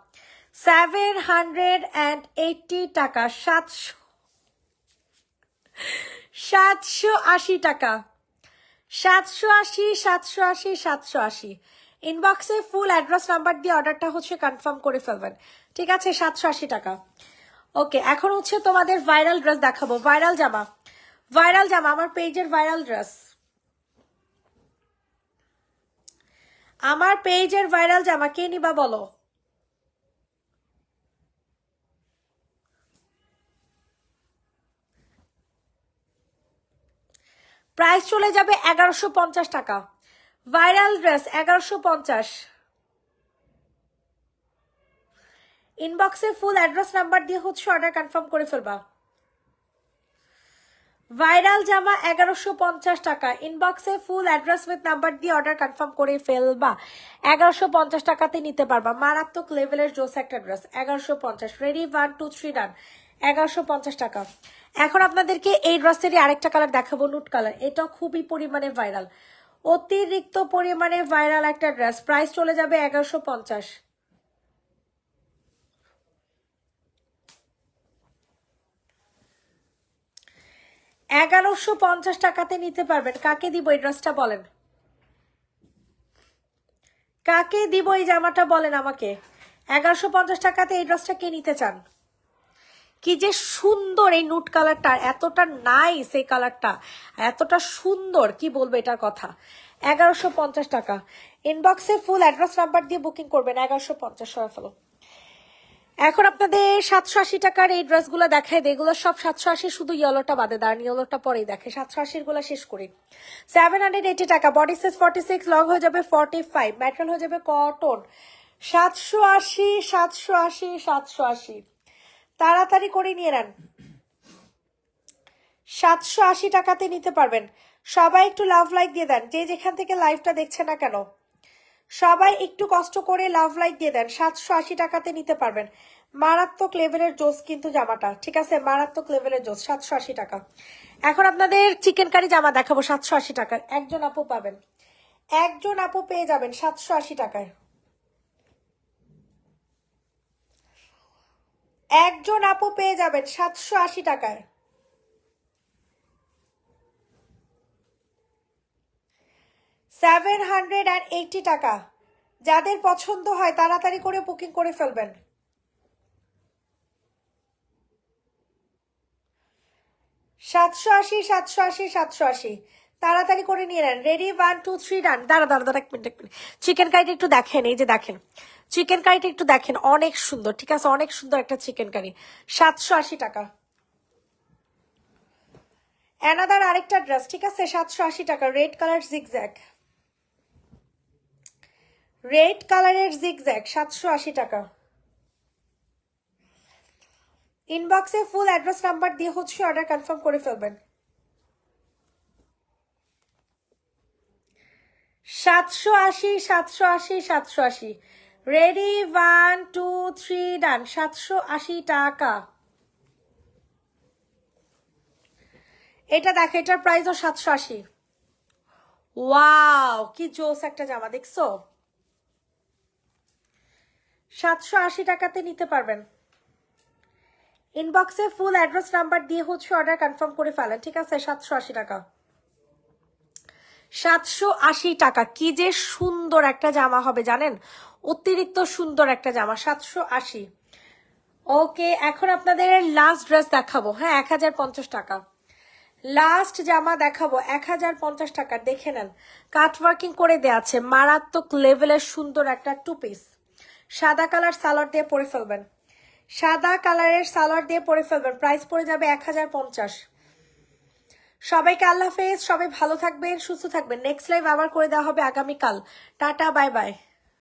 780 টাকা, 780 টাকা, 780, 780, 780। ইনবক্সে ফুল অ্যাড্রেস নাম্বার দিয়ে অর্ডারটা হচ্ছে কনফার্ম করে ফেলবেন, ঠিক আছে। 780 টাকা। ওকে, এখন হচ্ছে তোমাদের ভাইরাল ড্রেস দেখাবো। ভাইরাল জামা, ভাইরাল জামা, আমার পেজের ভাইরাল ড্রেস, আমার পেজের ভাইরাল জামা কে নিবা বলো? প্রাইস চলে যাবে 1150 টাকা। Viral dress 1150। ইনবক্সে ফুল অ্যাড্রেস নাম্বার দিয়ে হচ্ছে অর্ডার কনফার্ম করে ফেলবা। ভাইরাল জামা 1150 টাকা। ইনবক্সে ফুল অ্যাড্রেস উইথ নাম্বার দিয়ে অর্ডার কনফার্ম করে ফেলবা। 1150 টাকাতে নিতে পারবা। মারাত্মক লেভেলের জোস একটা ড্রেস। 1150। রেডি, 1 2 3 ডান। 1150 টাকা। এখন আপনাদেরকে এই ড্রেসেরই আরেকটা কালার দেখাবো, নুট কালার। এটা খুবই পরিমাণে ভাইরাল, অতিরিক্ত পরিমাণে ভাইরাল একটা ড্রেস। প্রাইস চলে যাবে 1150। 1150 টাকাতে নিতে পারবেন। কাকে দিব এই ড্রেসটা বলেন? কাকে দিব এই জামাটা বলেন আমাকে? 1150 টাকাতে এই ড্রেসটা কে নিতে চান? কি যে সুন্দর এই নুট কালারটা, এতটা নাইস এই কালারটা, এতটা সুন্দর, কি বলবো এটার কথা। 1150 টাকা। ইনবক্সে ফুল অ্যাড্রেস নাম্বার দিয়ে বুকিং করবেন। 1150 সবাই ফেলো। এখন আপনাদের 780 টাকার এই ড্রেসগুলো দেখায়, এগুলো সব 780, শুধু ইয়েলোটা বাদে, দাঁড়ান ইয়েলোটা পরেই দেখে। 780 গুলো শেষ করি। 780 টাকা। বডি সাইজ 46, লং হয়ে যাবে 45, ম্যাটেরিয়াল হয়ে যাবে কটন। 780, 780, 780। তাড়াতাড়ি করে নিয়ে নেন। 780 টাকাতে নিতে পারবেন। সবাই একটু লাভ লাইক দিয়ে দেন, যে যেখান থেকে লাইভটা দেখছে না কেন সবাই একটু কষ্ট করে লাভ লাইক দিয়ে দেন। 780 টাকাতে নিতে পারবেন। মারাত্মক লেভেলের জোস কিন্তু জামাটা, ঠিক আছে, মারাত্মক লেভেলের জোস। 780 টাকা। এখন আপনাদের চিকেন কারি জামা দেখাবো 780 টাকার। একজন আপু পাবেন, একজন আপু পেয়ে যাবেন 780 টাকায়। একজন আপু পেয়ে যাবেন 780 টাকায়। 780 টাকা। যাদের পছন্দ হয় তাড়াতাড়ি করে বুকিং করে ফেলবেন। 780, 780, 780, তাড়াতাড়ি করে নিয়ে নেন। রেডি, 1 2 3 ডান। দাঁড়া দাঁড়া দাঁড়া, এক মিনিট এক মিনিট। চিকেন কারিটা একটু দেখেন, এই যে দেখেন চিকেন কারিটা একটু দেখেন, অনেক সুন্দর, ঠিক আছে, অনেক সুন্দর একটা চিকেন কারি। 780 টাকা। অ্যানাদার আরেকটা ড্রেস, ঠিক আছে, 780 টাকা। রেড কালার জিগজ্যাগ, রেড কালারের জিগজ্যাগ, 780 টাকা। ইনবক্সে ফুল অ্যাড্রেস নাম্বার দিয়ে হচ্ছে অর্ডার কনফার্ম করে ফেলবেন। 780, 780, 780। রেডি, 1 2 3 ডান। 780 টাকা। এটা দেখো, এটার প্রাইসও 780। ওয়াও, কি জোস একটা জামা, দেখছো? 780 টাকাতে নিতে পারবেন। ইনবক্সে ফুল অ্যাড্রেস নাম্বার দিয়ে হচ্ছে অর্ডার কনফার্ম করে ফেলেন, ঠিক আছে। 780 টাকা। 780 টাকা। কি যে সুন্দর একটা জামা হবে জানেন, অতিরিক্ত সুন্দর একটা জামা। 780। ওকে, এখন আপনাদের লাস্ট ড্রেস দেখাবো, হ্যাঁ, 1050 টাকা। লাস্ট জামা দেখাবো 1050 টাকা। দেখে নেন, কাটওয়ার্কিং করে দেয়া আছে, মারাত্মক লেভেলের সুন্দর একটা টু পিস। সাদা কালার সালোয়ার দিয়ে পরে ফেলবেন, সাদা কালারের সালোয়ার দিয়ে পরে ফেলবেন। প্রাইস পড়ে যাবে 1050। সবাইকে আল্লাহ হাফেজ, সবাই ভালো থাকবেন, সুস্থ থাকবেন। নেক্সট লাইভ আবার করে দেওয়া হবে আগামীকাল। Tata, bye bye.